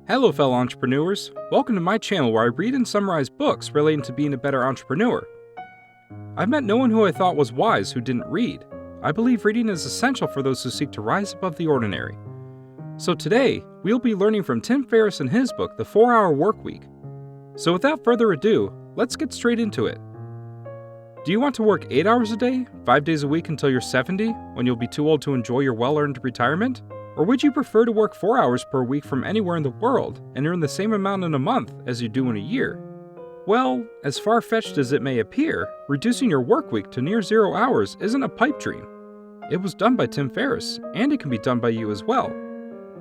Hello fellow entrepreneurs, welcome to my channel where I read and summarize books relating to being a better entrepreneur. I've met no one who I thought was wise who didn't read. I believe reading is essential for those who seek to rise above the ordinary. So today, we'll be learning from Tim Ferriss in his book, The 4-Hour Workweek. So without further ado, let's get straight into it. Do you want to work 8 hours a day, 5 days a week until you're 70, when you'll be too old to enjoy your well-earned retirement? Or would you prefer to work 4 hours per week from anywhere in the world and earn the same amount in a month as you do in a year? Well, as far-fetched as it may appear, reducing your work week to near 0 hours isn't a pipe dream. It was done by Tim Ferriss, and it can be done by you as well.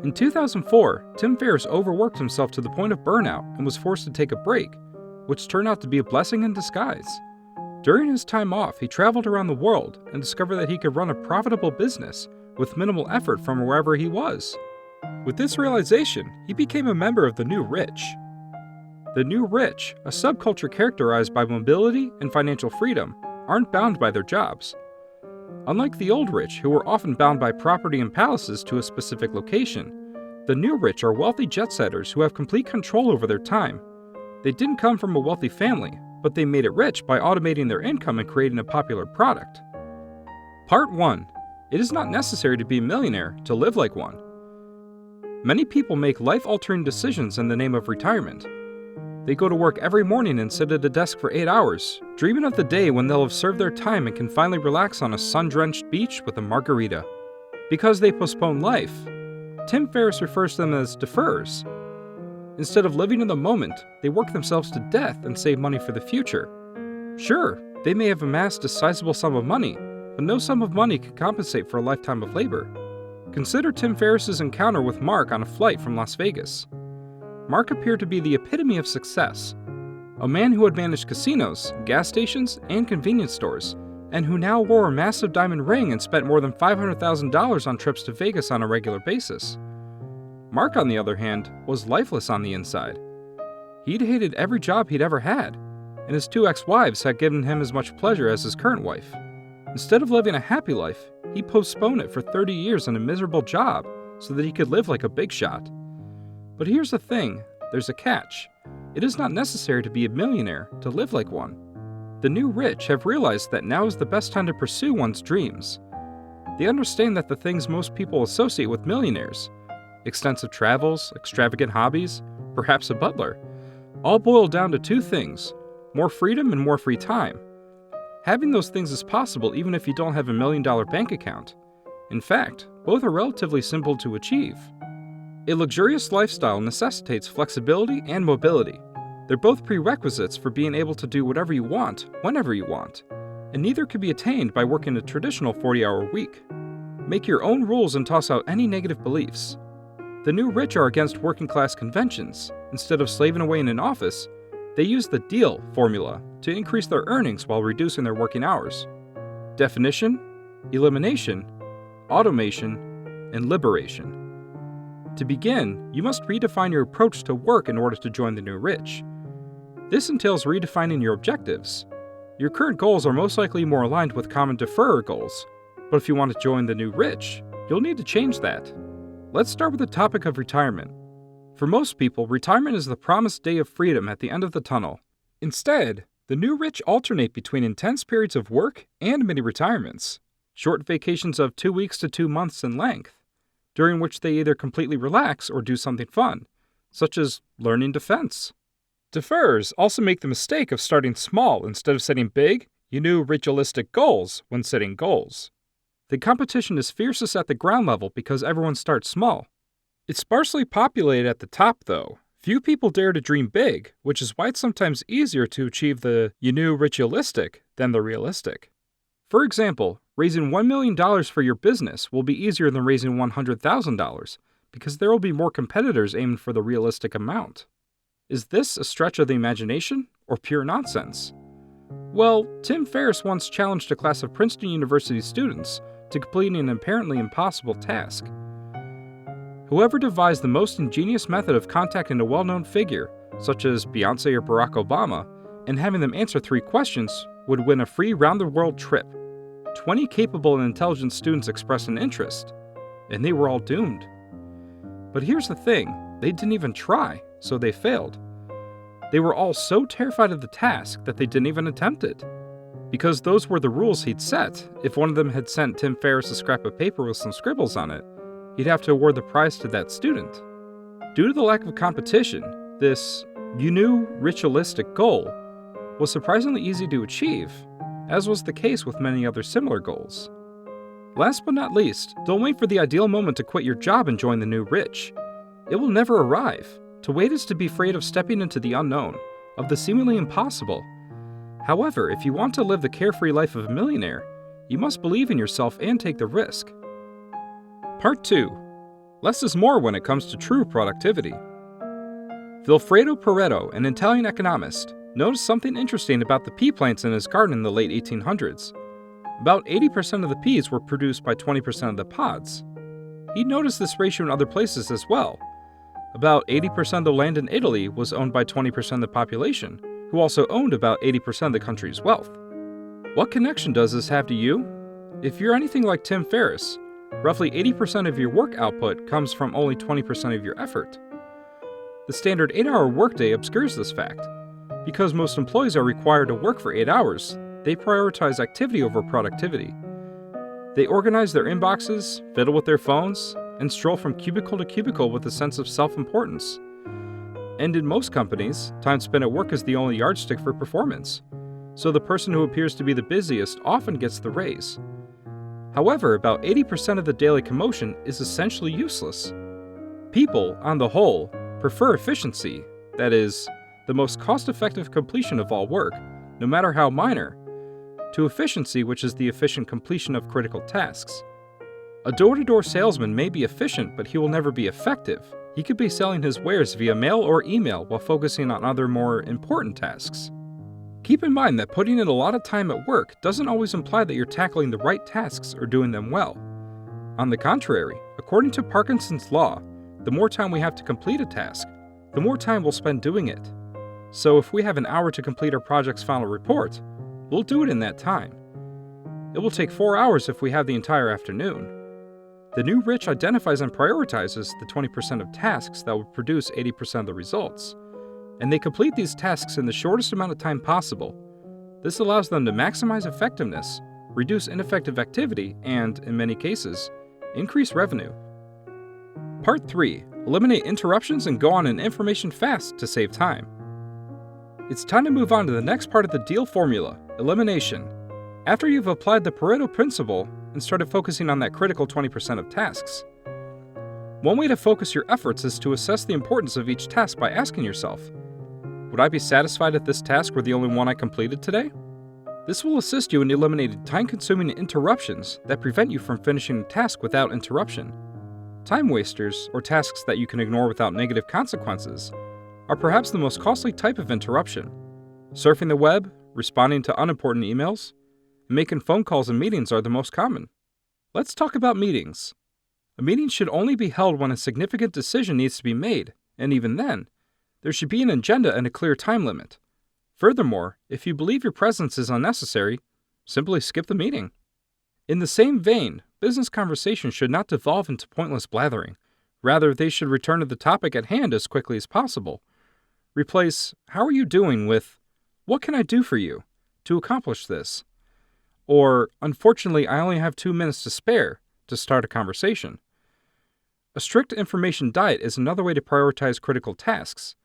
In 2004, Tim Ferriss overworked himself to the point of burnout and was forced to take a break, which turned out to be a blessing in disguise. During his time off, he traveled around the world and discovered that he could run a profitable business with minimal effort from wherever he was. With this realization, he became a member of the New Rich. The New Rich, a subculture characterized by mobility and financial freedom, aren't bound by their jobs. Unlike the old rich, who were often bound by property and palaces to a specific location, the New Rich are wealthy jet-setters who have complete control over their time. They didn't come from a wealthy family, but they made it rich by automating their income and creating a popular product. Part 1. It is not necessary to be a millionaire to live like one. Many people make life-altering decisions in the name of retirement. They go to work every morning and sit at a desk for 8 hours, dreaming of the day when they'll have served their time and can finally relax on a sun-drenched beach with a margarita. Because they postpone life, Tim Ferriss refers to them as deferrers. Instead of living in the moment, they work themselves to death and save money for the future. Sure, they may have amassed a sizable sum of money, but no sum of money can compensate for a lifetime of labor. Consider Tim Ferriss's encounter with Mark on a flight from Las Vegas. Mark appeared to be the epitome of success, a man who had managed casinos, gas stations, and convenience stores, and who now wore a massive diamond ring and spent more than $500,000 on trips to Vegas on a regular basis. Mark, on the other hand, was lifeless on the inside. He'd hated every job he'd ever had, and his 2 ex-wives had given him as much pleasure as his current wife. Instead of living a happy life, he postponed it for 30 years in a miserable job so that he could live like a big shot. But here's the thing, there's a catch. It is not necessary to be a millionaire to live like one. The New Rich have realized that now is the best time to pursue one's dreams. They understand that the things most people associate with millionaires, extensive travels, extravagant hobbies, perhaps a butler, all boil down to 2 things, more freedom and more free time. Having those things is possible even if you don't have $1 million bank account. In fact, both are relatively simple to achieve. A luxurious lifestyle necessitates flexibility and mobility. They're both prerequisites for being able to do whatever you want, whenever you want, and neither can be attained by working a traditional 40-hour week. Make your own rules and toss out any negative beliefs. The New Rich are against working-class conventions. Instead of slaving away in an office, they use the DEAL formula to increase their earnings while reducing their working hours. Definition, elimination, automation, and liberation. To begin, you must redefine your approach to work in order to join the New Rich. This entails redefining your objectives. Your current goals are most likely more aligned with common deferrer goals, but if you want to join the New Rich, you'll need to change that. Let's start with the topic of retirement. For most people, retirement is the promised day of freedom at the end of the tunnel. Instead, the New Rich alternate between intense periods of work and mini retirements, short vacations of 2 weeks to 2 months in length, during which they either completely relax or do something fun, such as learning defense. Deferrers also make the mistake of starting small instead of setting big, ritualistic goals when setting goals. The competition is fiercest at the ground level because everyone starts small. It's sparsely populated at the top, though. Few people dare to dream big, which is why it's sometimes easier to achieve the ritualistic than the realistic. For example, raising $1 million for your business will be easier than raising $100,000 because there will be more competitors aiming for the realistic amount. Is this a stretch of the imagination or pure nonsense? Well, Tim Ferriss once challenged a class of Princeton University students to completing an apparently impossible task. Whoever devised the most ingenious method of contacting a well-known figure, such as Beyonce or Barack Obama, and having them answer 3 questions would win a free round-the-world trip. 20 capable and intelligent students expressed an interest, and they were all doomed. But here's the thing, They didn't even try, so they failed. They were all so terrified of the task that they didn't even attempt it. Because those were the rules he'd set, if one of them had sent Tim Ferriss a scrap of paper with some scribbles on it, he'd have to award the prize to that student. Due to the lack of competition, this, ritualistic goal was surprisingly easy to achieve, as was the case with many other similar goals. Last but not least, don't wait for the ideal moment to quit your job and join the new rich. It will never arrive. To wait is to be afraid of stepping into the unknown, of the seemingly impossible. However, if you want to live the carefree life of a millionaire, you must believe in yourself and take the risk. Part 2. Less is more when it comes to true productivity. Vilfredo Pareto, an Italian economist, noticed something interesting about the pea plants in his garden in the late 1800s. About 80% of the peas were produced by 20% of the pods. He noticed this ratio in other places as well. About 80% of the land in Italy was owned by 20% of the population, who also owned about 80% of the country's wealth. What connection does this have to you? If you're anything like Tim Ferriss, roughly 80% of your work output comes from only 20% of your effort. The standard 8-hour workday obscures this fact. Because most employees are required to work for 8 hours, they prioritize activity over productivity. They organize their inboxes, fiddle with their phones, and stroll from cubicle to cubicle with a sense of self-importance. And in most companies, time spent at work is the only yardstick for performance, so the person who appears to be the busiest often gets the raise. However, about 80% of the daily commotion is essentially useless. People, on the whole, prefer efficiency, that is, the most cost-effective completion of all work, no matter how minor, to efficiency, which is the efficient completion of critical tasks. A door-to-door salesman may be efficient, but he will never be effective. He could be selling his wares via mail or email while focusing on other more important tasks. Keep in mind that putting in a lot of time at work doesn't always imply that you're tackling the right tasks or doing them well. On the contrary, according to Parkinson's law, the more time we have to complete a task, the more time we'll spend doing it. So if we have an hour to complete our project's final report, we'll do it in that time. It will take 4 hours if we have the entire afternoon. The new rich identifies and prioritizes the 20% of tasks that will produce 80% of the results, and they complete these tasks in the shortest amount of time possible. This allows them to maximize effectiveness, reduce ineffective activity, and, in many cases, increase revenue. Part 3. Eliminate interruptions and go on an information fast to save time. It's time to move on to the next part of the deal formula, elimination. After you've applied the Pareto principle and started focusing on that critical 20% of tasks. One way to focus your efforts is to assess the importance of each task by asking yourself, would I be satisfied if this task were the only one I completed today? This will assist you in eliminating time-consuming interruptions that prevent you from finishing a task without interruption. Time wasters, or tasks that you can ignore without negative consequences, are perhaps the most costly type of interruption. Surfing the web, responding to unimportant emails, and making phone calls and meetings are the most common. Let's talk about meetings. A meeting should only be held when a significant decision needs to be made, and even then, there should be an agenda and a clear time limit. Furthermore, if you believe your presence is unnecessary, simply skip the meeting. In the same vein, business conversations should not devolve into pointless blathering. Rather, they should return to the topic at hand as quickly as possible. Replace, "How are you doing?" with, "What can I do for you to accomplish this?" Or, "Unfortunately, I only have 2 minutes to spare," to start a conversation. A strict information diet is another way to prioritize critical tasks.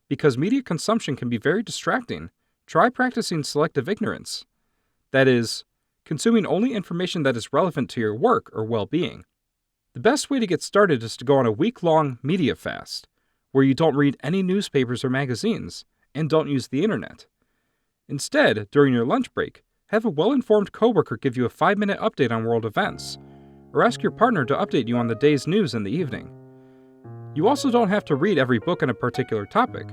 Because media consumption can be very distracting, try practicing selective ignorance. That is, consuming only information that is relevant to your work or well-being. The best way to get started is to go on a week-long media fast, where you don't read any newspapers or magazines, and don't use the internet. Instead, during your lunch break, have a well-informed coworker give you a 5-minute update on world events, or ask your partner to update you on the day's news in the evening. You also don't have to read every book on a particular topic.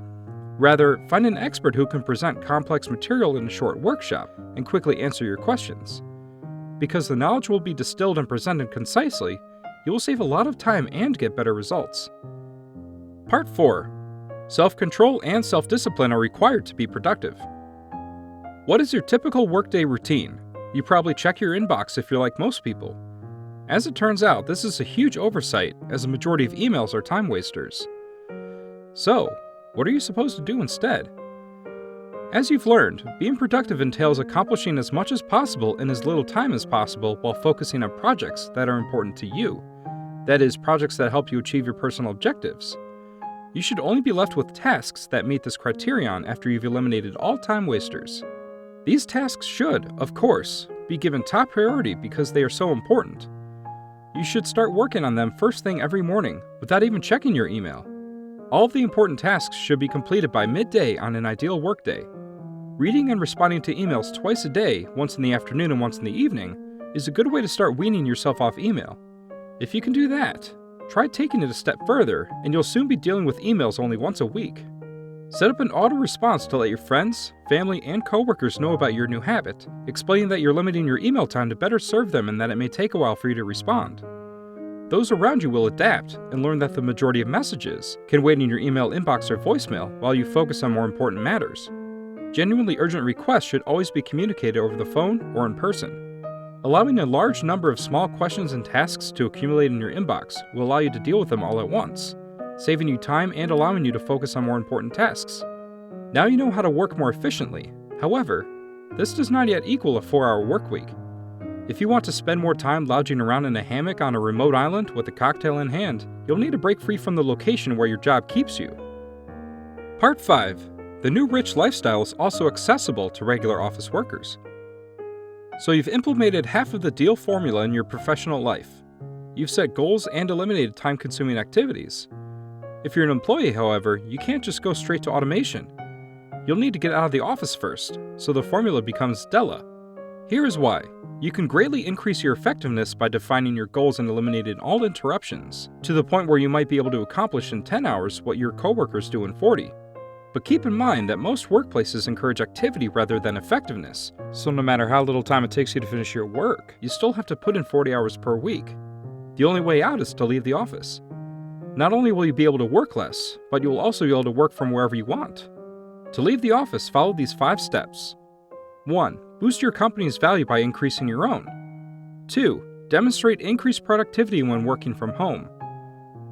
Rather, find an expert who can present complex material in a short workshop and quickly answer your questions. Because the knowledge will be distilled and presented concisely, you will save a lot of time and get better results. Part 4. Self-control and self-discipline are required to be productive. What is your typical workday routine? You probably check your inbox if you're like most people. As it turns out, this is a huge oversight, as a majority of emails are time wasters. So, what are you supposed to do instead? As you've learned, being productive entails accomplishing as much as possible in as little time as possible while focusing on projects that are important to you. That is, projects that help you achieve your personal objectives. You should only be left with tasks that meet this criterion after you've eliminated all time wasters. These tasks should, of course, be given top priority because they are so important. You should start working on them first thing every morning without even checking your email. All of the important tasks should be completed by midday on an ideal workday. Reading and responding to emails twice a day, once in the afternoon and once in the evening, is a good way to start weaning yourself off email. If you can do that, try taking it a step further, and you'll soon be dealing with emails only once a week. Set up an auto response to let your friends, family, and coworkers know about your new habit, explaining that you're limiting your email time to better serve them and that it may take a while for you to respond. Those around you will adapt and learn that the majority of messages can wait in your email inbox or voicemail while you focus on more important matters. Genuinely urgent requests should always be communicated over the phone or in person. Allowing a large number of small questions and tasks to accumulate in your inbox will allow you to deal with them all at once, saving you time and allowing you to focus on more important tasks. Now you know how to work more efficiently. However, this does not yet equal a 4-hour work week. If you want to spend more time lounging around in a hammock on a remote island with a cocktail in hand, you'll need to break free from the location where your job keeps you. Part 5. The new rich lifestyle is also accessible to regular office workers. So you've implemented half of the deal formula in your professional life. You've set goals and eliminated time-consuming activities. If you're an employee, however, you can't just go straight to automation. You'll need to get out of the office first, so the formula becomes Della. Here is why. You can greatly increase your effectiveness by defining your goals and eliminating all interruptions, to the point where you might be able to accomplish in 10 hours what your coworkers do in 40. But keep in mind that most workplaces encourage activity rather than effectiveness, so no matter how little time it takes you to finish your work, you still have to put in 40 hours per week. The only way out is to leave the office. Not only will you be able to work less, but you will also be able to work from wherever you want. To leave the office, follow these 5 steps. 1. Boost your company's value by increasing your own. 2. Demonstrate increased productivity when working from home.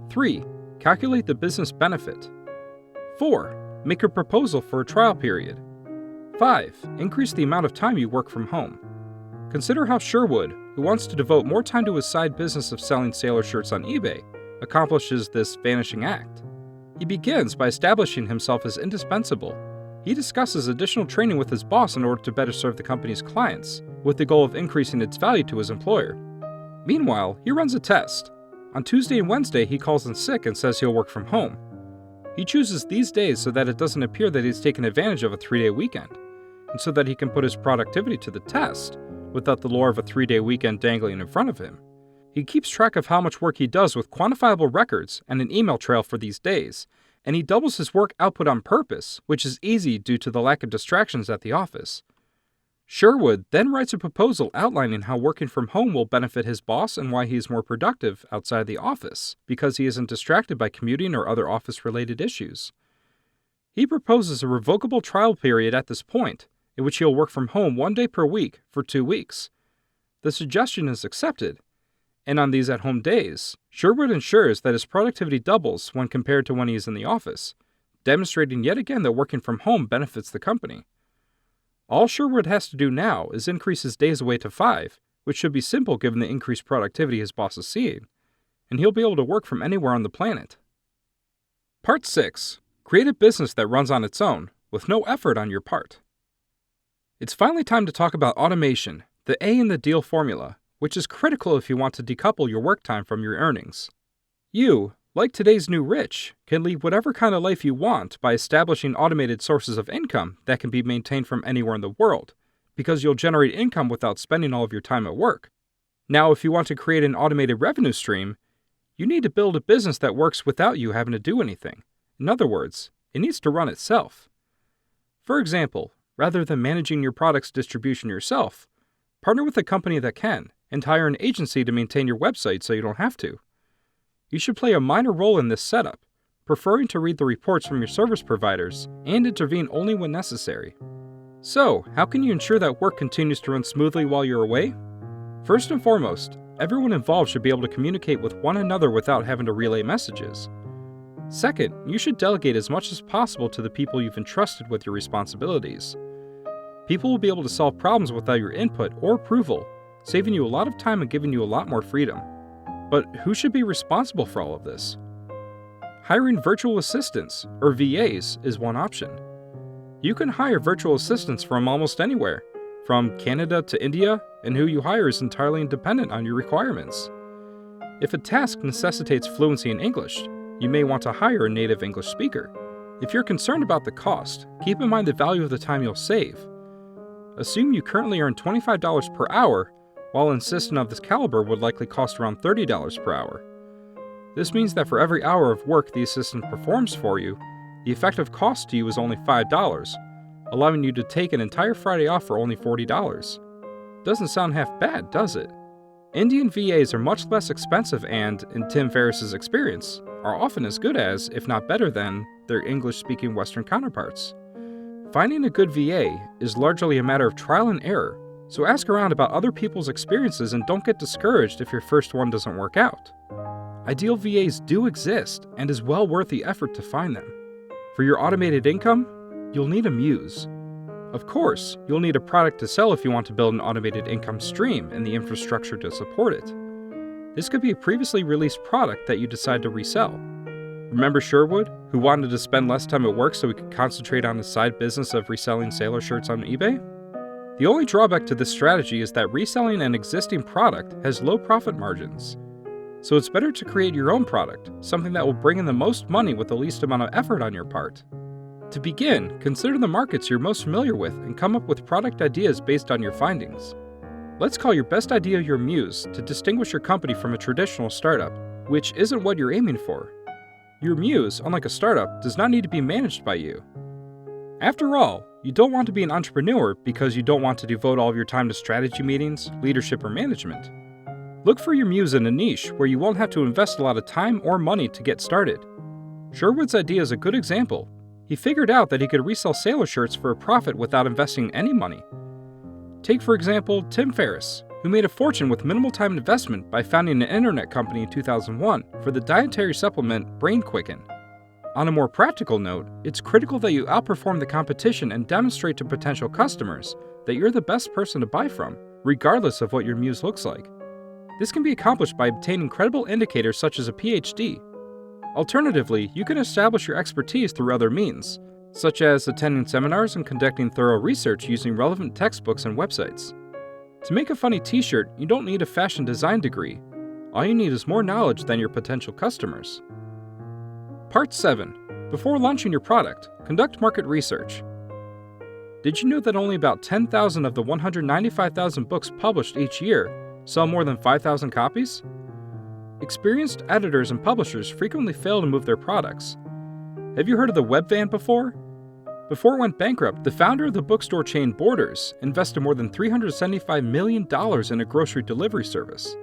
3. Calculate the business benefit. 4. Make a proposal for a trial period. 5. Increase the amount of time you work from home. Consider how Sherwood, who wants to devote more time to his side business of selling sailor shirts on eBay, accomplishes this vanishing act. He begins by establishing himself as indispensable. He discusses additional training with his boss in order to better serve the company's clients, with the goal of increasing its value to his employer. Meanwhile, he runs a test. On Tuesday and Wednesday, he calls in sick and says he'll work from home. He chooses these days so that it doesn't appear that he's taken advantage of a 3-day weekend, and so that he can put his productivity to the test without the lure of a 3-day weekend dangling in front of him. He keeps track of how much work he does with quantifiable records and an email trail for these days, and he doubles his work output on purpose, which is easy due to the lack of distractions at the office. Sherwood then writes a proposal outlining how working from home will benefit his boss and why he is more productive outside the office, because he isn't distracted by commuting or other office-related issues. He proposes a revocable trial period at this point, in which he'll work from home 1 day per week for 2 weeks. The suggestion is accepted, and on these at-home days, Sherwood ensures that his productivity doubles when compared to when he is in the office, demonstrating yet again that working from home benefits the company. All Sherwood has to do now is increase his days away to 5, which should be simple given the increased productivity his boss is seeing, and he'll be able to work from anywhere on the planet. Part 6. Create a business that runs on its own, with no effort on your part. It's finally time to talk about automation, the A in the deal formula, which is critical if you want to decouple your work time from your earnings. You, like today's new rich, can lead whatever kind of life you want by establishing automated sources of income that can be maintained from anywhere in the world, because you'll generate income without spending all of your time at work. Now, if you want to create an automated revenue stream, you need to build a business that works without you having to do anything. In other words, it needs to run itself. For example, rather than managing your product's distribution yourself, partner with a company that can, and hire an agency to maintain your website so you don't have to. You should play a minor role in this setup, preferring to read the reports from your service providers and intervene only when necessary. So, how can you ensure that work continues to run smoothly while you're away? First and foremost, everyone involved should be able to communicate with one another without having to relay messages. Second, you should delegate as much as possible to the people you've entrusted with your responsibilities. People will be able to solve problems without your input or approval, saving you a lot of time and giving you a lot more freedom. But who should be responsible for all of this? Hiring virtual assistants, or VAs, is one option. You can hire virtual assistants from almost anywhere, from Canada to India, and who you hire is entirely independent on your requirements. If a task necessitates fluency in English, you may want to hire a native English speaker. If you're concerned about the cost, keep in mind the value of the time you'll save. Assume you currently earn $25 per hour, while an assistant of this caliber would likely cost around $30 per hour. This means that for every hour of work the assistant performs for you, the effective cost to you is only $5, allowing you to take an entire Friday off for only $40. Doesn't sound half bad, does it? Indian VAs are much less expensive and, in Tim Ferriss's experience, are often as good as, if not better than, their English-speaking Western counterparts. Finding a good VA is largely a matter of trial and error, so ask around about other people's experiences and don't get discouraged if your first one doesn't work out. Ideal VAs do exist and is well worth the effort to find them. For your automated income, you'll need a muse. Of course, you'll need a product to sell if you want to build an automated income stream and the infrastructure to support it. This could be a previously released product that you decide to resell. Remember Sherwood, who wanted to spend less time at work so he could concentrate on his side business of reselling sailor shirts on eBay? The only drawback to this strategy is that reselling an existing product has low profit margins. So it's better to create your own product, something that will bring in the most money with the least amount of effort on your part. To begin, consider the markets you're most familiar with and come up with product ideas based on your findings. Let's call your best idea your muse to distinguish your company from a traditional startup, which isn't what you're aiming for. Your muse, unlike a startup, does not need to be managed by you. After all, you don't want to be an entrepreneur because you don't want to devote all of your time to strategy meetings, leadership, or management. Look for your muse in a niche where you won't have to invest a lot of time or money to get started. Sherwood's idea is a good example. He figured out that he could resell sailor shirts for a profit without investing any money. Take, for example, Tim Ferriss, who made a fortune with minimal time investment by founding an internet company in 2001 for the dietary supplement Brain Quicken. On a more practical note, it's critical that you outperform the competition and demonstrate to potential customers that you're the best person to buy from, regardless of what your muse looks like. This can be accomplished by obtaining credible indicators such as a PhD. Alternatively, you can establish your expertise through other means, such as attending seminars and conducting thorough research using relevant textbooks and websites. To make a funny t-shirt, you don't need a fashion design degree. All you need is more knowledge than your potential customers. Part 7. Before launching your product, conduct market research. Did you know that only about 10,000 of the 195,000 books published each year sell more than 5,000 copies? Experienced editors and publishers frequently fail to move their products. Have you heard of the web van before? Before it went bankrupt, the founder of the bookstore chain Borders invested more than $375 million in a grocery delivery service.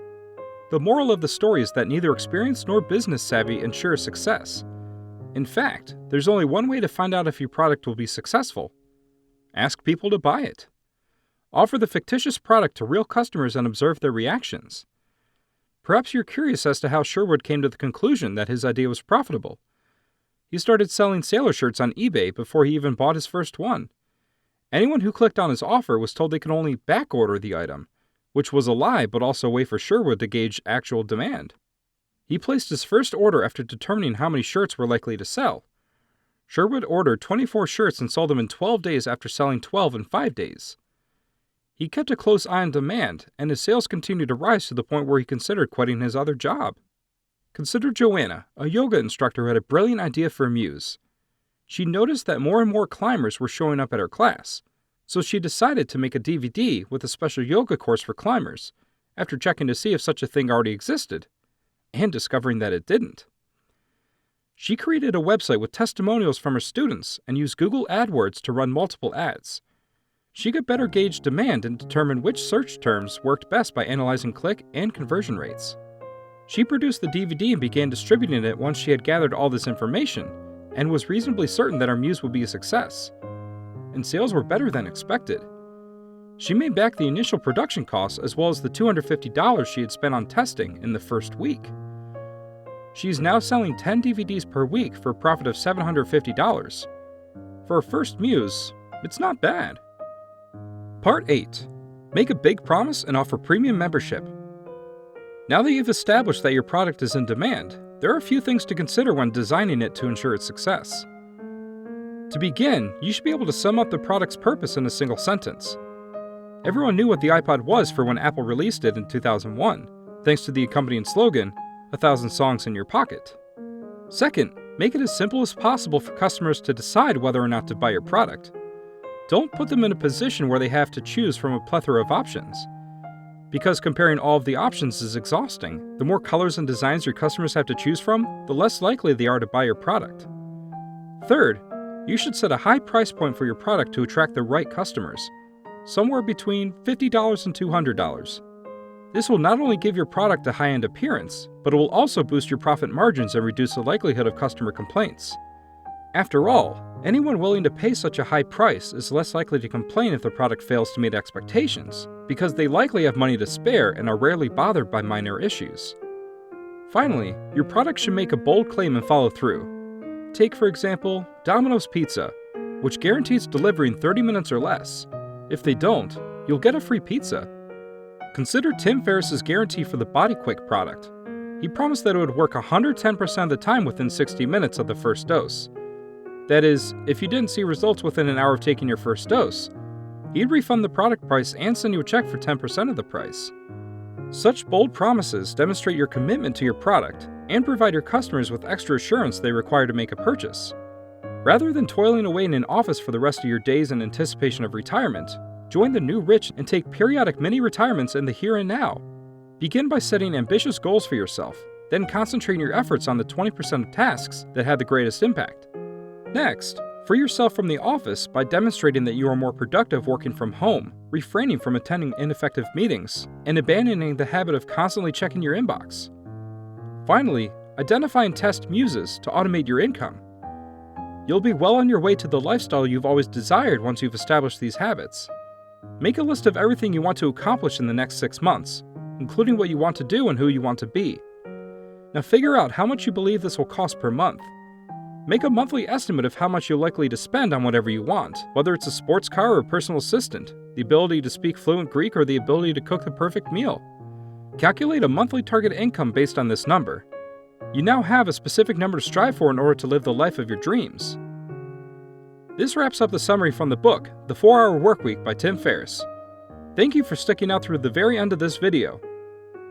The moral of the story is that neither experience nor business savvy ensure success. In fact, there's only one way to find out if your product will be successful. Ask people to buy it. Offer the fictitious product to real customers and observe their reactions. Perhaps you're curious as to how Sherwood came to the conclusion that his idea was profitable. He started selling sailor shirts on eBay before he even bought his first one. Anyone who clicked on his offer was told they could only back-order the item, which was a lie but also a way for Sherwood to gauge actual demand. He placed his first order after determining how many shirts were likely to sell. Sherwood ordered 24 shirts and sold them in 12 days after selling 12 in 5 days. He kept a close eye on demand, and his sales continued to rise to the point where he considered quitting his other job. Consider Joanna, a yoga instructor who had a brilliant idea for a muse. She noticed that more and more climbers were showing up at her class, so she decided to make a DVD with a special yoga course for climbers, after checking to see if such a thing already existed, and discovering that it didn't. She created a website with testimonials from her students and used Google AdWords to run multiple ads. She could better gauge demand and determine which search terms worked best by analyzing click and conversion rates. She produced the DVD and began distributing it once she had gathered all this information, and was reasonably certain that her muse would be a success. And sales were better than expected. She made back the initial production costs as well as the $250 she had spent on testing in the first week. She is now selling 10 DVDs per week for a profit of $750. For her first muse, it's not bad. Part 8. Make a big promise and offer premium membership. Now that you've established that your product is in demand, there are a few things to consider when designing it to ensure its success. To begin, you should be able to sum up the product's purpose in a single sentence. Everyone knew what the iPod was for when Apple released it in 2001, thanks to the accompanying slogan, 1,000 songs in your pocket. Second, make it as simple as possible for customers to decide whether or not to buy your product. Don't put them in a position where they have to choose from a plethora of options. Because comparing all of the options is exhausting, the more colors and designs your customers have to choose from, the less likely they are to buy your product. Third, you should set a high price point for your product to attract the right customers, somewhere between $50 and $200. This will not only give your product a high-end appearance, but it will also boost your profit margins and reduce the likelihood of customer complaints. After all, anyone willing to pay such a high price is less likely to complain if the product fails to meet expectations, because they likely have money to spare and are rarely bothered by minor issues. Finally, your product should make a bold claim and follow through. Take, for example, Domino's Pizza, which guarantees delivery in 30 minutes or less. If they don't, you'll get a free pizza. Consider Tim Ferriss's guarantee for the BodyQuick product. He promised that it would work 110% of the time within 60 minutes of the first dose. That is, if you didn't see results within an hour of taking your first dose, he'd refund the product price and send you a check for 10% of the price. Such bold promises demonstrate your commitment to your product and provide your customers with extra assurance they require to make a purchase. Rather than toiling away in an office for the rest of your days in anticipation of retirement, join the new rich and take periodic mini-retirements in the here and now. Begin by setting ambitious goals for yourself, then concentrating your efforts on the 20% of tasks that have the greatest impact. Next, free yourself from the office by demonstrating that you are more productive working from home, refraining from attending ineffective meetings, and abandoning the habit of constantly checking your inbox. Finally, identify and test muses to automate your income. You'll be well on your way to the lifestyle you've always desired once you've established these habits. Make a list of everything you want to accomplish in the next 6 months, including what you want to do and who you want to be. Now figure out how much you believe this will cost per month. Make a monthly estimate of how much you're likely to spend on whatever you want, whether it's a sports car or a personal assistant, the ability to speak fluent Greek, or the ability to cook the perfect meal. Calculate a monthly target income based on this number. You now have a specific number to strive for in order to live the life of your dreams. This wraps up the summary from the book, The 4-Hour Workweek by Tim Ferriss. Thank you for sticking out through the very end of this video.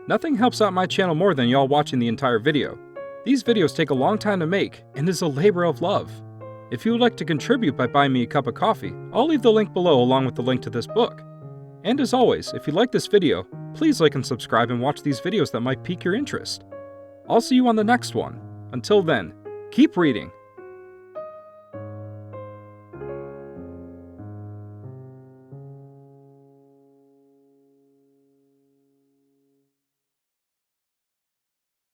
Nothing helps out my channel more than y'all watching the entire video. These videos take a long time to make and is a labor of love. If you would like to contribute by buying me a cup of coffee, I'll leave the link below along with the link to this book. And as always, if you like this video, please like and subscribe and watch these videos that might pique your interest. I'll see you on the next one. Until then, keep reading.